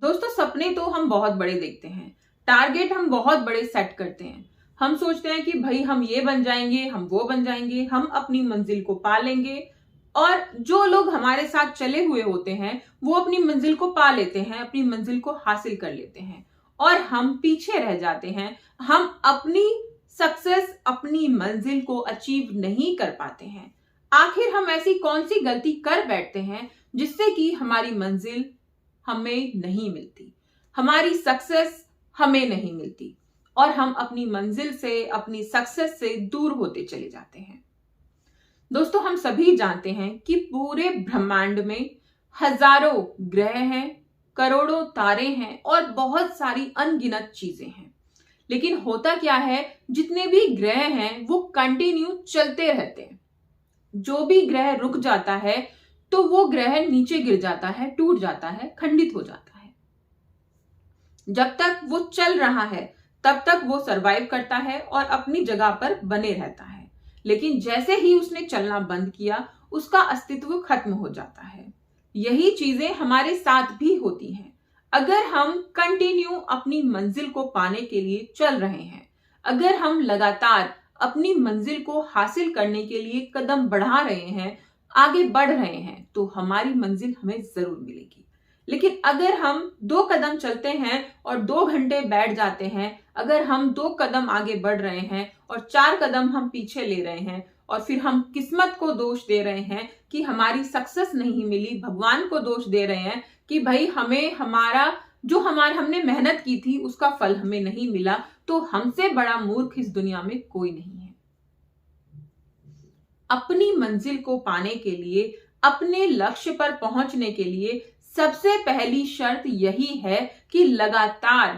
दोस्तों, सपने तो हम बहुत बड़े देखते हैं। टारगेट हम बहुत बड़े सेट करते हैं। हम सोचते हैं कि भाई हम ये बन जाएंगे, हम वो बन जाएंगे, हम अपनी मंजिल को पा लेंगे। और जो लोग हमारे साथ चले हुए होते हैं वो अपनी मंजिल को पा लेते हैं, अपनी मंजिल को हासिल कर लेते हैं और हम पीछे रह जाते हैं। हम अपनी सक्सेस, अपनी मंजिल को अचीव नहीं कर पाते हैं। आखिर हम ऐसी कौन सी गलती कर बैठते हैं जिससे कि हमारी मंजिल हमें नहीं मिलती, हमारी सक्सेस हमें नहीं मिलती और हम अपनी मंजिल से, अपनी सक्सेस से दूर होते चले जाते हैं। दोस्तों, हम सभी जानते हैं कि पूरे ब्रह्मांड में हजारों ग्रह हैं, करोड़ों तारे हैं और बहुत सारी अनगिनत चीजें हैं। लेकिन होता क्या है, जितने भी ग्रह हैं वो कंटिन्यू चलते रहते हैं। जो भी ग्रह रुक जाता है तो वो ग्रह नीचे गिर जाता है, टूट जाता है, खंडित हो जाता है। जब तक वो चल रहा है तब तक वो सरवाइव करता है और अपनी जगह पर बने रहता है। लेकिन जैसे ही उसने चलना बंद किया उसका अस्तित्व खत्म हो जाता है। यही चीजें हमारे साथ भी होती हैं। अगर हम कंटिन्यू अपनी मंजिल को पाने के लिए चल रहे हैं, अगर हम लगातार अपनी मंजिल को हासिल करने के लिए कदम बढ़ा रहे हैं, आगे बढ़ रहे हैं, तो हमारी मंजिल हमें जरूर मिलेगी। लेकिन अगर हम 2 कदम चलते हैं और 2 घंटे बैठ जाते हैं, अगर हम 2 कदम आगे बढ़ रहे हैं और 4 कदम हम पीछे ले रहे हैं और फिर हम किस्मत को दोष दे रहे हैं कि हमारी सक्सेस नहीं मिली, भगवान को दोष दे रहे हैं कि भाई हमें हमने मेहनत की थी उसका फल हमें नहीं मिला, तो हमसे बड़ा मूर्ख इस दुनिया में कोई नहीं है। अपनी मंजिल को पाने के लिए, अपने लक्ष्य पर पहुंचने के लिए सबसे पहली शर्त यही है कि लगातार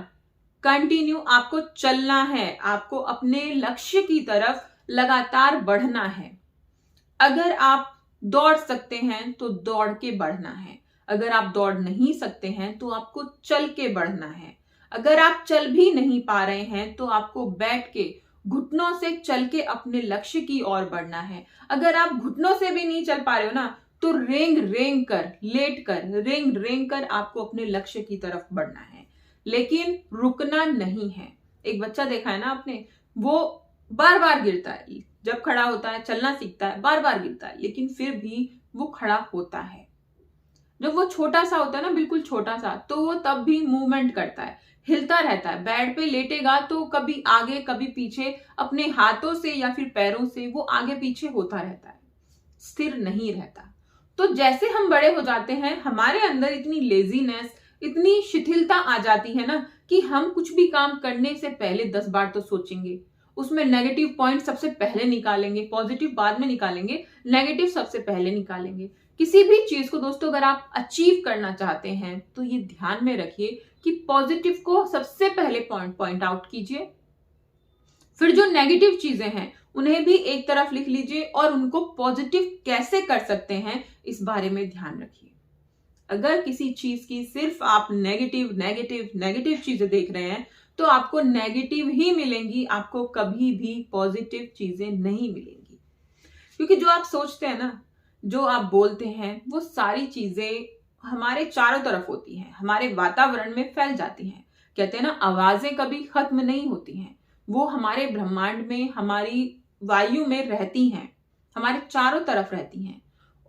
कंटिन्यू आपको चलना है, आपको अपने लक्ष्य की तरफ लगातार बढ़ना है। अगर आप दौड़ सकते हैं तो दौड़ के बढ़ना है, अगर आप दौड़ नहीं सकते हैं तो आपको चल के बढ़ना है। अगर आप चल भी नहीं पा रहे हैं तो आपको बैठ के घुटनों से चल के अपने लक्ष्य की ओर बढ़ना है। अगर आप घुटनों से भी नहीं चल पा रहे हो ना, तो रेंग रेंग कर, लेट कर, रेंग रेंग कर आपको अपने लक्ष्य की तरफ बढ़ना है, लेकिन रुकना नहीं है। एक बच्चा देखा है ना आपने, वो बार बार गिरता है, जब खड़ा होता है, चलना सीखता है, बार बार गिरता है, लेकिन फिर भी वो खड़ा होता है। जब वो छोटा सा होता है ना, बिल्कुल छोटा सा, तो वो तब भी मूवमेंट करता है, हिलता रहता है। बेड पे लेटेगा तो कभी आगे कभी पीछे, अपने हाथों से या फिर पैरों से वो आगे पीछे होता रहता है, स्थिर नहीं रहता। तो जैसे हम बड़े हो जाते हैं, हमारे अंदर इतनी लेजीनेस, इतनी शिथिलता आ जाती है ना कि हम कुछ भी काम करने से पहले 10 बार तो सोचेंगे, उसमें नेगेटिव पॉइंट सबसे पहले निकालेंगे, पॉजिटिव बाद में निकालेंगे, नेगेटिव सबसे पहले निकालेंगे। किसी भी चीज को दोस्तों अगर आप अचीव करना चाहते हैं तो ये ध्यान में रखिए कि पॉजिटिव को सबसे पहले पॉइंट आउट कीजिए, फिर जो नेगेटिव चीजें हैं उन्हें भी एक तरफ लिख लीजिए और उनको पॉजिटिव कैसे कर सकते हैं इस बारे में ध्यान रखिए। अगर किसी चीज की सिर्फ आप नेगेटिव नेगेटिव नेगेटिव चीजें देख रहे हैं तो आपको नेगेटिव ही मिलेंगी, आपको कभी भी पॉजिटिव चीजें नहीं मिलेंगी। क्योंकि जो आप सोचते हैं ना, जो आप बोलते हैं, वो सारी चीजें हमारे चारों तरफ होती हैं, हमारे वातावरण में फैल जाती हैं। कहते हैं ना, आवाजें कभी खत्म नहीं होती हैं, वो हमारे ब्रह्मांड में, हमारी वायु में रहती हैं, हमारे चारों तरफ रहती हैं।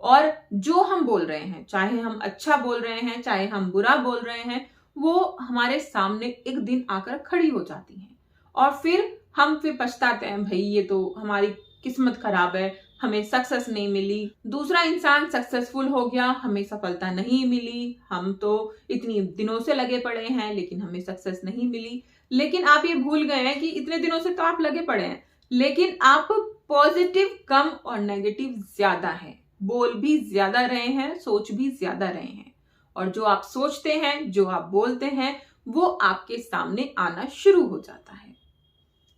और जो हम बोल रहे हैं, चाहे हम अच्छा बोल रहे हैं, चाहे हम बुरा बोल रहे हैं, वो हमारे सामने एक दिन आकर खड़ी हो जाती हैं और फिर हम पछताते हैं, भाई ये तो हमारी किस्मत खराब है, हमें सक्सेस नहीं मिली। दूसरा इंसान सक्सेसफुल हो गया, हमें सफलता नहीं मिली, हम तो इतनी दिनों से लगे पड़े हैं लेकिन हमें सक्सेस नहीं मिली। लेकिन आप ये भूल गए हैं कि इतने दिनों से तो आप लगे पड़े हैं, लेकिन आप पॉजिटिव कम और नेगेटिव ज्यादा है, बोल भी ज्यादा रहे हैं, सोच भी ज्यादा रहे हैं। और जो आप सोचते हैं, जो आप बोलते हैं, वो आपके सामने आना शुरू हो जाता है।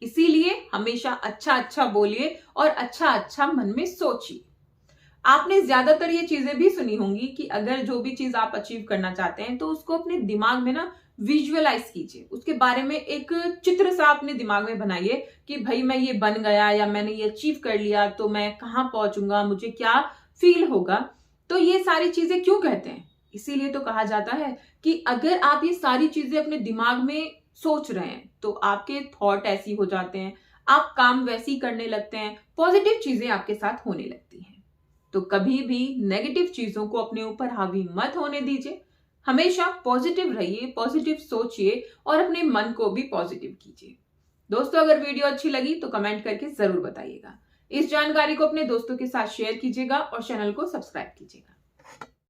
इसीलिए हमेशा अच्छा अच्छा बोलिए और अच्छा अच्छा मन में सोचिए। आपने ज्यादातर ये चीजें भी सुनी होंगी कि अगर जो भी चीज आप अचीव करना चाहते हैं तो उसको अपने दिमाग में ना विजुअलाइज कीजिए, उसके बारे में एक चित्र सा अपने दिमाग में बनाइए कि भाई मैं ये बन गया या मैंने ये अचीव कर लिया तो मैं कहाँ पहुंचूंगा, मुझे क्या फील होगा। तो ये सारी चीजें क्यों कहते हैं? इसीलिए तो कहा जाता है कि अगर आप ये सारी चीजें अपने दिमाग में सोच रहे हैं तो आपके थॉट ऐसी हो जाते हैं, आप काम वैसी करने लगते हैं, पॉजिटिव चीजें आपके साथ होने लगती हैं। तो कभी भी नेगेटिव चीजों को अपने ऊपर हावी मत होने दीजिए। हमेशा पॉजिटिव रहिए, पॉजिटिव सोचिए और अपने मन को भी पॉजिटिव कीजिए। दोस्तों, अगर वीडियो अच्छी लगी तो कमेंट करके जरूर बताइएगा। इस जानकारी को अपने दोस्तों के साथ शेयर कीजिएगा और चैनल को सब्सक्राइब कीजिएगा।